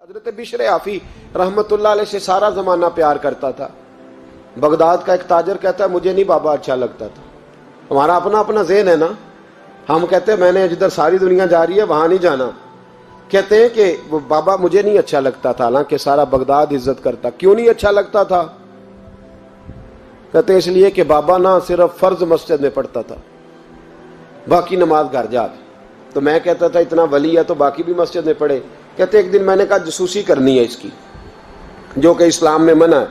حضرت بشر آفی رحمت اللہ علیہ سے سارا زمانہ پیار کرتا تھا. بغداد کا ایک تاجر کہتا ہے مجھے نہیں بابا اچھا لگتا تھا. ہمارا اپنا اپنا ذہن ہے نا, ہم کہتے ہیں میں نے جدھر ساری دنیا جا رہی ہے وہاں نہیں جانا. کہتے ہیں کہ وہ بابا مجھے نہیں اچھا لگتا تھا, حالانکہ سارا بغداد عزت کرتا. کیوں نہیں اچھا لگتا تھا؟ کہتے ہیں اس لیے کہ بابا نہ صرف فرض مسجد میں پڑھتا تھا, باقی نماز گھر جا کے. تو میں کہتا تھا اتنا ولی ہے تو باقی بھی مسجد میں پڑھے. کہتے ایک دن میں نے کہا جسوسی کرنی ہے اس کی, جو کہ اسلام میں منع ہے.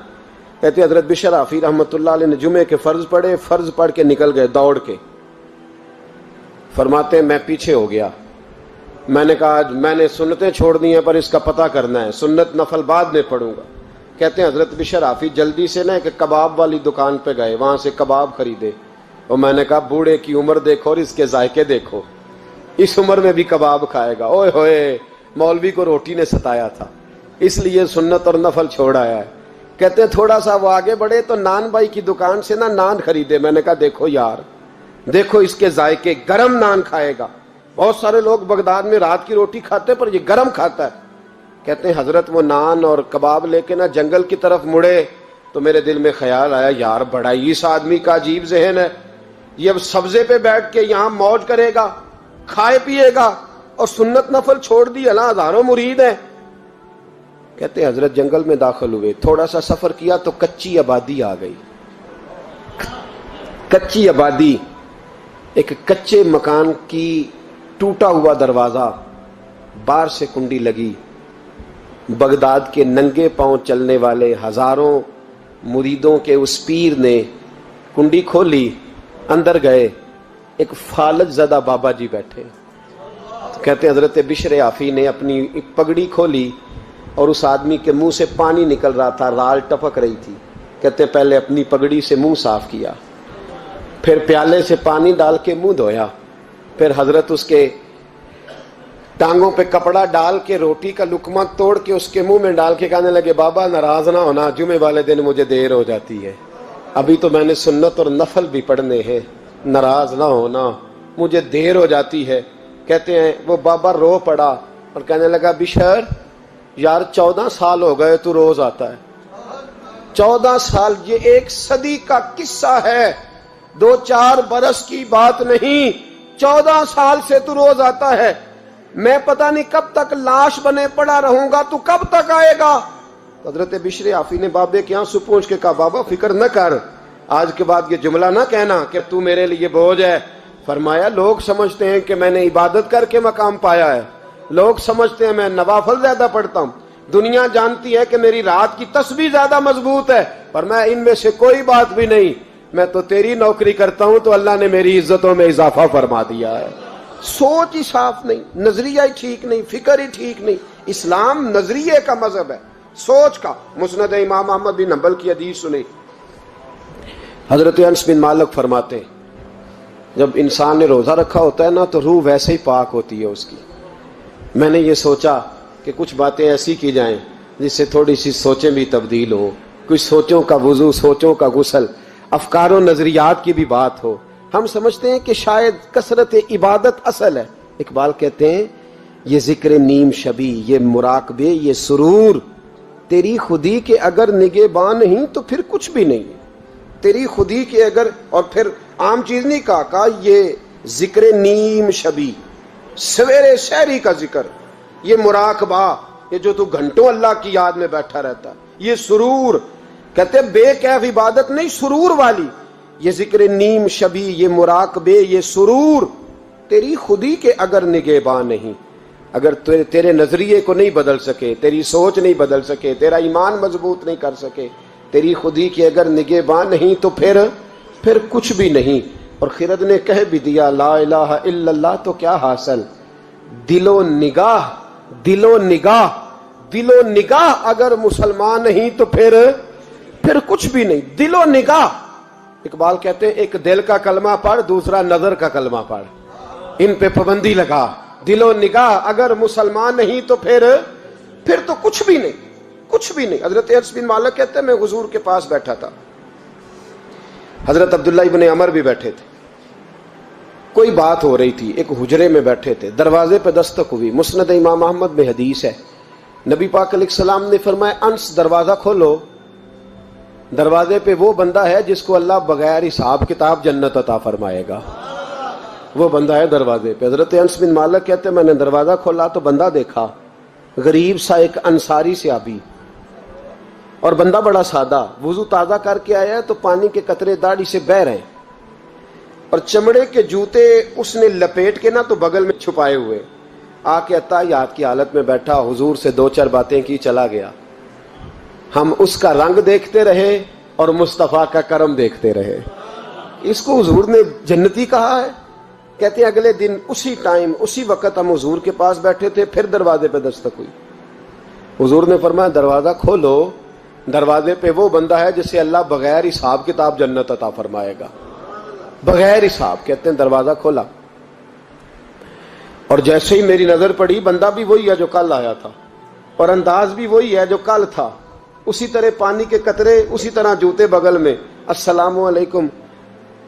کہتے حضرت بشر آفی رحمۃ اللہ علیہ نے جمعے کے فرض پڑھے, فرض پڑھ کے نکل گئے دوڑ کے. فرماتے ہیں میں پیچھے ہو گیا. میں نے کہا میں نے سنتیں چھوڑ دی ہیں پر اس کا پتہ کرنا ہے, سنت نفل بعد میں پڑھوں گا. کہتے ہیں حضرت بشر آفی جلدی سے نا ایک کباب والی دکان پہ گئے, وہاں سے کباب خریدے. اور میں نے کہا بوڑھے کی عمر دیکھو اور اس کے ذائقے دیکھو, اس عمر میں بھی کباب کھائے گا. اوئے ہوئے, مولوی کو روٹی نے ستایا تھا اس لیے سنت اور نفل چھوڑ آیا ہے. کہتے ہیں تھوڑا سا وہ آگے بڑھے تو نان بھائی کی دکان سے نا نان خریدے. میں نے کہا دیکھو یار, دیکھو اس کے ذائقے, گرم نان کھائے گا. بہت سارے لوگ بغداد میں رات کی روٹی کھاتے پر یہ گرم کھاتا ہے. کہتے ہیں حضرت وہ نان اور کباب لے کے نا جنگل کی طرف مڑے تو میرے دل میں خیال آیا یار بڑا ہی اس آدمی کا عجیب ذہن ہے, یہ اب سبزے پہ بیٹھ کے یہاں موج کرے گا, کھائے پیے گا, اور سنت نفل چھوڑ دی. اللہ ہزاروں مرید ہیں. کہتے ہیں حضرت جنگل میں داخل ہوئے, تھوڑا سا سفر کیا تو کچی آبادی آ گئی. کچی آبادی, ایک کچے مکان کی ٹوٹا ہوا دروازہ, باہر سے کنڈی لگی. بغداد کے ننگے پاؤں چلنے والے ہزاروں مریدوں کے اس پیر نے کنڈی کھولی, اندر گئے. ایک فالج زدہ بابا جی بیٹھے. کہتے ہیں حضرت بشر آفی نے اپنی پگڑی کھولی اور اس آدمی کے منہ سے پانی نکل رہا تھا, رال ٹپک رہی تھی. کہتے ہیں پہلے اپنی پگڑی سے منہ صاف کیا, پھر پیالے سے پانی ڈال کے منہ دھویا, پھر حضرت اس کے ٹانگوں پہ کپڑا ڈال کے روٹی کا لقمہ توڑ کے اس کے منہ میں ڈال کے کہنے لگے بابا ناراض نہ ہونا, جمعے والے دن مجھے دیر ہو جاتی ہے, ابھی تو میں نے سنت اور نفل بھی پڑھنے ہیں, ناراض نہ ہونا مجھے دیر ہو جاتی ہے. کہتے ہیں وہ بابا رو پڑا اور کہنے لگا بشر یار 14 سال ہو گئے تو روز آتا ہے. 14 سال, یہ 1 صدی کا قصہ ہے, 2-4 برس کی بات نہیں. 14 سال سے تو روز آتا ہے. میں پتہ نہیں کب تک لاش بنے پڑا رہوں گا, تو کب تک آئے گا؟ حضرت بشر آفی نے بابے کے آنسو پوچھ کے کہا بابا فکر نہ کر, آج کے بعد یہ جملہ نہ کہنا کہ تو میرے لیے بوجھ ہے. فرمایا لوگ سمجھتے ہیں کہ میں نے عبادت کر کے مقام پایا ہے, لوگ سمجھتے ہیں میں نوافل زیادہ پڑھتا ہوں, دنیا جانتی ہے کہ میری رات کی تسبیح زیادہ مضبوط ہے, پر میں ان میں سے کوئی بات بھی نہیں. میں تو تیری نوکری کرتا ہوں تو اللہ نے میری عزتوں میں اضافہ فرما دیا ہے. سوچ ہی صاف نہیں, نظریہ ہی ٹھیک نہیں, فکر ہی ٹھیک نہیں. اسلام نظریے کا مذہب ہے, سوچ کا. مسند امام احمد بن حنبل کی حدیث سنی. حضرت انس بن مالک فرماتے ہیں جب انسان نے روزہ رکھا ہوتا ہے نا تو روح ویسے ہی پاک ہوتی ہے اس کی. میں نے یہ سوچا کہ کچھ باتیں ایسی کی جائیں جس سے تھوڑی سی سوچیں بھی تبدیل ہو, کچھ سوچوں کا وضو, سوچوں کا غسل, افکار و نظریات کی بھی بات ہو. ہم سمجھتے ہیں کہ شاید کثرت عبادت اصل ہے. اقبال کہتے ہیں یہ ذکر نیم شبی, یہ مراقبے, یہ سرور, تیری خودی کے اگر نگہباں نہیں تو پھر کچھ بھی نہیں. تیری خودی کے اگر, اور پھر عام چیز نہیں کہا یہ ذکر نیم شبی, سویرے شہری کا ذکر, یہ مراقبہ, یہ جو تو گھنٹوں اللہ کی یاد میں بیٹھا رہتا, یہ سرور. کہتے بے کیف عبادت نہیں, سرور والی. یہ ذکر نیم شبی, یہ مراقبے, یہ سرور, تیری خودی کے اگر نگہباں نہیں, اگر تیرے نظریے کو نہیں بدل سکے, تیری سوچ نہیں بدل سکے, تیرا ایمان مضبوط نہیں کر سکے, تیری خودی کے اگر نگہباں نہیں تو پھر کچھ بھی نہیں. اور خرد نے کہہ بھی دیا لا الہ الا اللہ تو کیا حاصل, دل و نگاہ, دل و نگاہ, دل و نگاہ اگر مسلمان نہیں تو پھر کچھ بھی نہیں. دل و نگاہ. اقبال کہتے ہیں ایک دل کا کلمہ پڑھ, دوسرا نظر کا کلمہ پڑھ, ان پہ پابندی لگا. دل و نگاہ اگر مسلمان نہیں تو پھر تو کچھ بھی نہیں, کچھ بھی نہیں. حضرت انس بن مالک کہتے ہیں میں حضور کے پاس بیٹھا تھا, حضرت عبداللہ ابن عمر بھی بیٹھے تھے. کوئی بات ہو رہی تھی, ایک حجرے میں بیٹھے تھے, دروازے پہ دستک ہوئی. مسند امام احمد میں حدیث ہے نبی پاک علیہ السلام نے فرمایا انس دروازہ کھولو، دروازے پہ وہ بندہ ہے جس کو اللہ بغیر حساب کتاب جنت عطا فرمائے گا، وہ بندہ ہے دروازے پہ۔ حضرت انس بن مالک کہتے ہیں میں نے دروازہ کھولا تو بندہ دیکھا، غریب سا ایک انصاری صحابی، اور بندہ بڑا سادہ، وضو تازہ کر کے آیا ہے تو پانی کے قطرے داڑھی سے بہہ رہے ہیں، اور چمڑے کے جوتے اس نے لپیٹ کے تو بغل میں چھپائے ہوئے، آ کے اتحیات کی حالت میں بیٹھا، حضور سے دو چار باتیں کی، چلا گیا۔ ہم اس کا رنگ دیکھتے رہے اور مصطفیٰ کا کرم دیکھتے رہے۔ اس کو حضور نے جنتی کہا ہے۔ کہتے ہیں اگلے دن اسی ٹائم اسی وقت ہم حضور کے پاس بیٹھے تھے، پھر دروازے پہ دستک ہوئی، حضور نے فرمایا دروازہ کھولو، دروازے پہ وہ بندہ ہے جسے اللہ بغیر حساب کتاب جنت عطا فرمائے گا، بغیر حساب۔ کہتے ہیں دروازہ کھولا، اور جیسے ہی میری نظر پڑی، بندہ بھی وہی ہے جو کل آیا تھا، اور انداز بھی وہی ہے جو کل تھا، اسی طرح پانی کے قطرے، اسی طرح جوتے بغل میں، السلام علیکم،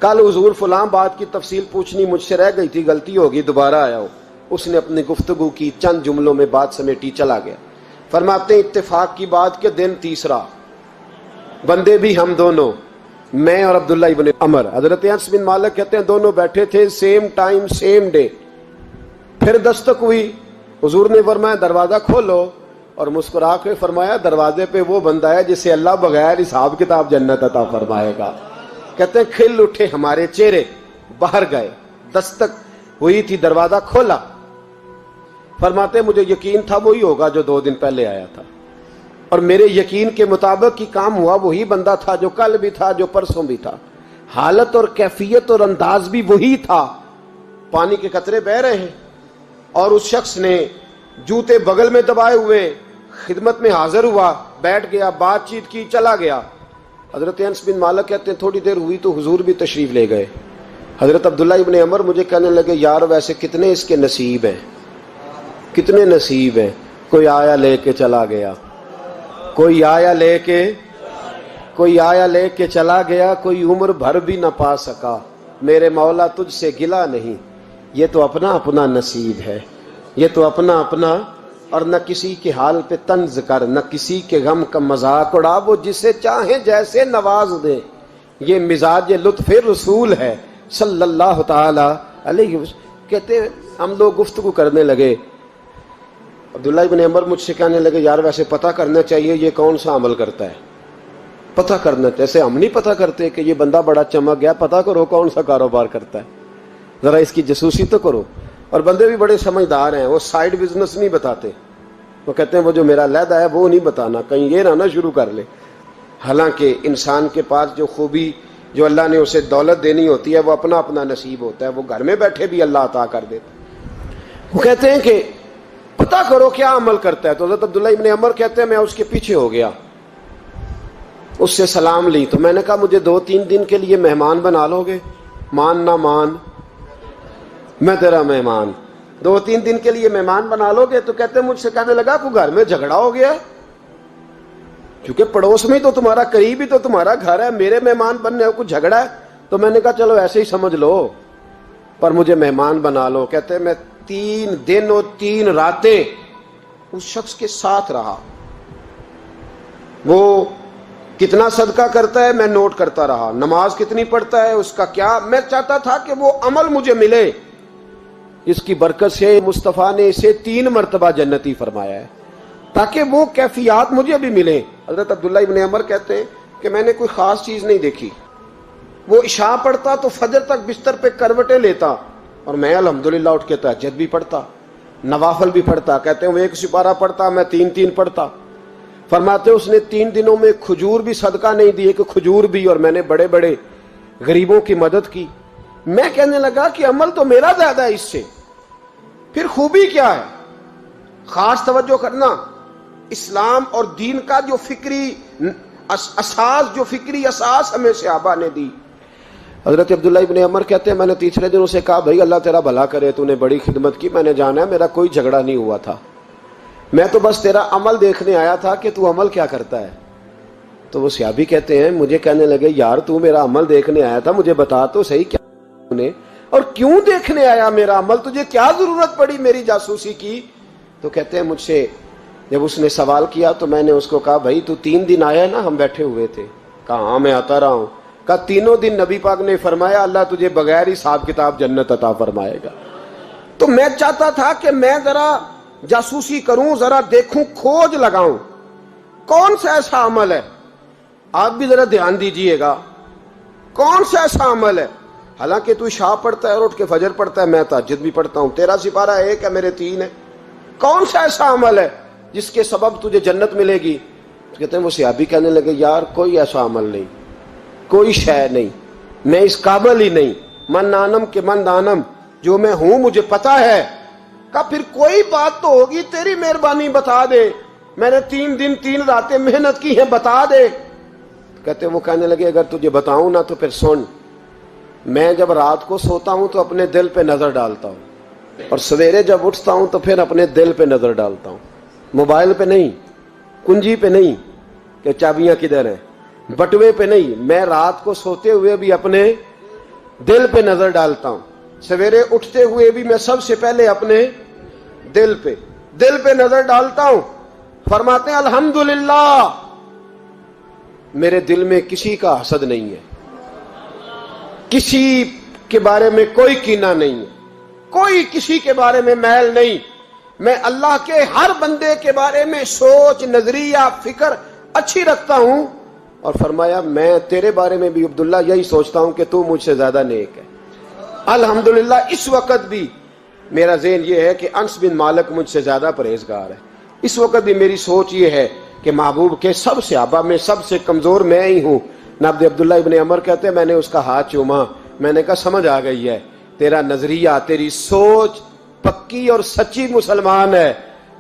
کل حضور فلاں بات کی تفصیل پوچھنی مجھ سے رہ گئی تھی، غلطی ہوگی، دوبارہ آیا ہو۔ اس نے اپنی گفتگو کی، چند جملوں میں بات سمیٹی، چلا گیا۔ فرماتے ہیں اتفاق کی بات کہ دن تیسرا، بندے بھی ہم دونوں، میں اور عبداللہ ابن عمر، حضرت انس بن مالک کہتے ہیں دونوں بیٹھے تھے، سیم ٹائم سیم ڈے۔ پھر دستک ہوئی، حضور نے فرمایا دروازہ کھولو، اور مسکرا کے فرمایا دروازے پہ وہ بندہ ہے جسے اللہ بغیر حساب کتاب جنت عطا فرمائے گا۔ کہتے ہیں کھل اٹھے ہمارے چہرے، باہر گئے، دستک ہوئی تھی، دروازہ کھولا۔ فرماتے مجھے یقین تھا وہی ہوگا جو 2 دن پہلے آیا تھا، اور میرے یقین کے مطابق ہی کام ہوا، وہی بندہ تھا جو کل بھی تھا، جو پرسوں بھی تھا، حالت اور کیفیت اور انداز بھی وہی تھا، پانی کے قطرے بہ رہے ہیں، اور اس شخص نے جوتے بغل میں دبائے ہوئے خدمت میں حاضر ہوا، بیٹھ گیا، بات چیت کی، چلا گیا۔ حضرت انس بن مالک کہتے ہیں تھوڑی دیر ہوئی تو حضور بھی تشریف لے گئے۔ حضرت عبداللہ ابن عمر مجھے کہنے لگے یار ویسے کتنے اس کے نصیب ہیں، کتنے نصیب ہیں، کوئی آیا لے کے چلا گیا، کوئی آیا لے کے چلا گیا، کوئی عمر بھر بھی نہ پا سکا، میرے مولا تجھ سے گلا نہیں، یہ تو اپنا اپنا نصیب ہے، یہ تو اپنا اپنا، اور نہ کسی کے حال پہ طنز کر، نہ کسی کے غم کا مذاق اڑا، وہ جسے چاہیں جیسے نواز دے، یہ مزاج لطف رسول ہے صلی اللہ تعالی علیہ وسلم۔ کہتے ہیں ہم لوگ گفتگو کرنے لگے، عبداللہ ابن عمر مجھ سے کہنے لگے یار ویسے پتہ کرنا چاہیے یہ کون سا عمل کرتا ہے، پتہ کرنا، جیسے ہم نہیں پتہ کرتے کہ یہ بندہ بڑا چمک گیا، پتہ کرو کون سا کاروبار کرتا ہے، ذرا اس کی جاسوسی تو کرو۔ اور بندے بھی بڑے سمجھدار ہیں، وہ سائیڈ بزنس نہیں بتاتے، وہ کہتے ہیں وہ جو میرا علیحدہ ہے وہ نہیں بتانا، کہیں یہ نہ شروع کر لے۔ حالانکہ انسان کے پاس جو خوبی، جو اللہ نے اسے دولت دینی ہوتی ہے، وہ اپنا اپنا نصیب ہوتا ہے، وہ گھر میں بیٹھے بھی اللہ عطا کر دیتا۔ وہ کہتے ہیں کہ پتہ کرو کیا عمل کرتا ہے، تو حضرت عبداللہ ابن عمر کہتے ہیں میں اس کے پیچھے ہو گیا، اس سے سلام لی، تو میں نے کہا مجھے 2-3 دن کے لیے مہمان بنا لو گے، مان نہ مان میں تیرا مہمان، 2-3 دن کے لیے مہمان بنا لو گے؟ تو کہتے ہیں مجھ سے کہنے لگا کوئی گھر میں جھگڑا ہو گیا، کیونکہ پڑوس میں تو تمہارا، قریب ہی تو تمہارا گھر ہے، میرے مہمان بننے کو جھگڑا ہے؟ تو میں نے کہا چلو ایسے ہی سمجھ لو، پر مجھے مہمان بنا لو۔ کہتے ہیں میں 3 دن اور 3 راتیں اس شخص کے ساتھ رہا، وہ کتنا صدقہ کرتا ہے میں نوٹ کرتا رہا، نماز کتنی پڑھتا ہے، اس کا کیا، میں چاہتا تھا کہ وہ عمل مجھے ملے۔ اس کی برکت سے مصطفیٰ نے اسے 3 مرتبہ جنتی فرمایا ہے تاکہ وہ کیفیات مجھے بھی ملیں۔ حضرت عبداللہ ابن عمر کہتے ہیں کہ میں نے کوئی خاص چیز نہیں دیکھی، وہ عشاء پڑھتا تو فجر تک بستر پہ کروٹیں لیتا، اور میں الحمدللہ اٹھ کے تہجد بھی پڑھتا، نوافل بھی پڑھتا۔ کہتے ہیں وہ 1 سپارہ پڑھتا، میں 3 پڑھتا۔ فرماتے اس نے 3 دنوں میں کھجور بھی صدقہ نہیں دی، کہ کھجور بھی، اور میں نے بڑے بڑے غریبوں کی مدد کی۔ میں کہنے لگا کہ عمل تو میرا زیادہ ہے اس سے، پھر خوبی کیا ہے؟ خاص توجہ کرنا، اسلام اور دین کا جو فکری اساس، جو فکری اساس ہمیں صحابہ نے دی۔ حضرت عبداللہ ابن عمر کہتے ہیں میں نے تیسرے دن اسے کہا بھائی اللہ تیرا بھلا کرے، تو نے بڑی خدمت کی، میں نے جانا ہے میرا کوئی جھگڑا نہیں ہوا تھا، میں تو بس تیرا عمل دیکھنے آیا تھا کہ تو عمل کیا کرتا ہے۔ تو وہ صحابی کہتے ہیں مجھے کہنے لگے یار تو میرا عمل دیکھنے آیا تھا، مجھے بتا تو صحیح کیا نے، اور کیوں دیکھنے آیا میرا عمل، تجھے کیا ضرورت پڑی میری جاسوسی کی؟ تو کہتے ہیں مجھ سے جب اس نے سوال کیا تو میں نے اس کو کہا بھائی تو 3 دن آیا نا ہم بیٹھے ہوئے تھے؟ کہا ہاں میں آتا رہا ہوں۔ کہا 3 دن نبی پاک نے فرمایا اللہ تجھے بغیر حساب کتاب جنت عطا فرمائے گا۔ تو میں چاہتا تھا کہ میں ذرا جاسوسی کروں، ذرا دیکھوں، کھوج لگاؤں کون سا ایسا عمل ہے، آپ بھی ذرا دھیان دیجئے گا، کون سا ایسا عمل ہے، حالانکہ تو عشاء پڑھتا ہے اور اٹھ کے فجر پڑھتا ہے، میں تہجد بھی پڑھتا ہوں، تیرا سپارہ 1 ہے میرے 3 ہے، کون سا ایسا عمل ہے جس کے سبب تجھے جنت ملے گی؟ کہتے ہیں وہ صحابی کہنے لگے یار کوئی ایسا عمل نہیں، کوئی شے نہیں، میں اس قابل ہی نہیں، من نانم کے من دانم، جو میں ہوں مجھے پتا ہے۔ کہا پھر کوئی بات تو ہوگی، تیری مہربانی بتا دے، میں نے 3 دن 3 راتیں محنت کی ہیں، بتا دے۔ کہتے ہیں وہ کہنے لگے اگر تجھے بتاؤں نا تو پھر سن، میں جب رات کو سوتا ہوں تو اپنے دل پہ نظر ڈالتا ہوں، اور سویرے جب اٹھتا ہوں تو پھر اپنے دل پہ نظر ڈالتا ہوں، موبائل پہ نہیں، کنجی پہ نہیں کہ چابیاں کدھر ہیں، بٹوے پہ نہیں، میں رات کو سوتے ہوئے بھی اپنے دل پہ نظر ڈالتا ہوں، سویرے اٹھتے ہوئے بھی میں سب سے پہلے اپنے دل پہ نظر ڈالتا ہوں۔ فرماتے ہیں الحمدللہ میرے دل میں کسی کا حسد نہیں ہے، کسی کے بارے میں کوئی کینہ نہیں ہے، کوئی کسی کے بارے میں میل نہیں، میں اللہ کے ہر بندے کے بارے میں سوچ، نظریہ، فکر اچھی رکھتا ہوں۔ اور فرمایا میں تیرے بارے میں بھی عبداللہ یہی سوچتا ہوں کہ تو مجھ سے زیادہ نیک ہے۔ الحمدللہ اس وقت بھی میرا ذہن یہ ہے کہ انس بن مالک مجھ سے زیادہ پرہیزگار ہے، اس وقت بھی میری سوچ یہ ہے کہ محبوب کے سب صحابہ میں سب سے کمزور میں ہی ہوں۔ نابد عبداللہ ابن عمر کہتے ہیں میں نے اس کا ہاتھ چوما، میں نے کہا سمجھ آ گئی ہے، تیرا نظریہ، تیری سوچ پکی اور سچی مسلمان ہے،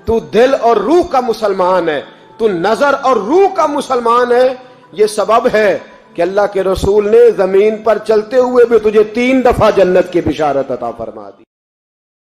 تو دل اور روح کا مسلمان ہے، تو نظر اور روح کا مسلمان ہے۔ یہ سبب ہے کہ اللہ کے رسول نے زمین پر چلتے ہوئے بھی تجھے 3 دفعہ جنت کی بشارت عطا فرما دی۔